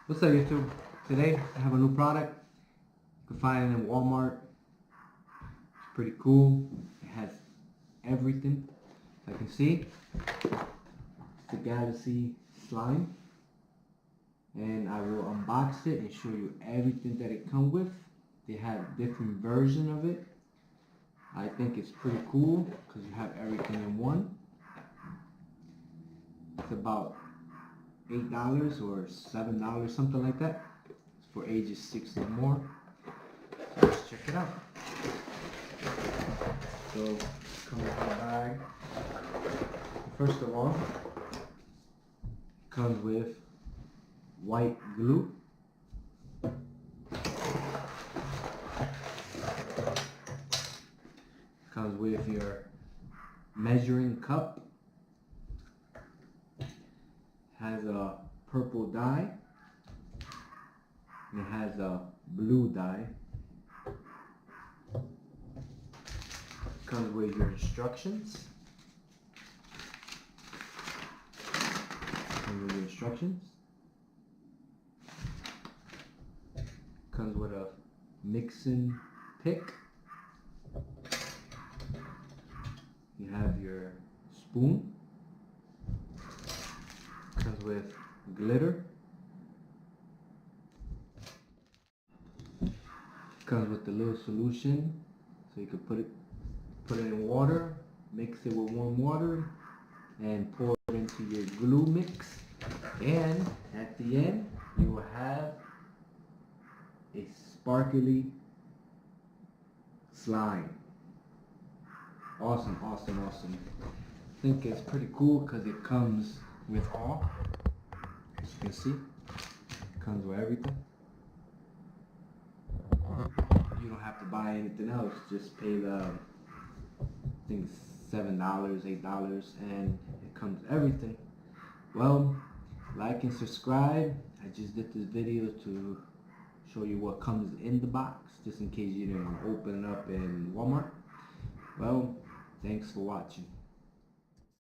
What's up, YouTube? Today I have a new product. You can find it in Walmart. It's pretty cool. It has everything. As I can see, it's the Galaxy Slime. And I will unbox it and show you everything that it comes with. They have different versions of it. I think it's pretty cool because you have everything in one. It's about $8 or $7, something like that. It's for ages 6 or more. So let's check it out. So come with the bag. First of all, it comes with white glue. Comes with your measuring cup. Has a purple dye and it has a blue dye. Comes with your instructions. Comes with a mixing pick. You have your spoon. Comes with glitter. Comes with the little solution, so you can put it in water, mix it with warm water, and pour it into your glue mix. And at the end, you will have a sparkly slime. Awesome, awesome, awesome. I think it's pretty cool because it comes with all. As you can see, it comes with everything. You don't have to buy anything else. Just pay the, I think it's $7, $8, and it comes with everything. Well, like and subscribe. I just did this video to show you what comes in the box, just in case you didn't open it up in Walmart. Well, thanks for watching.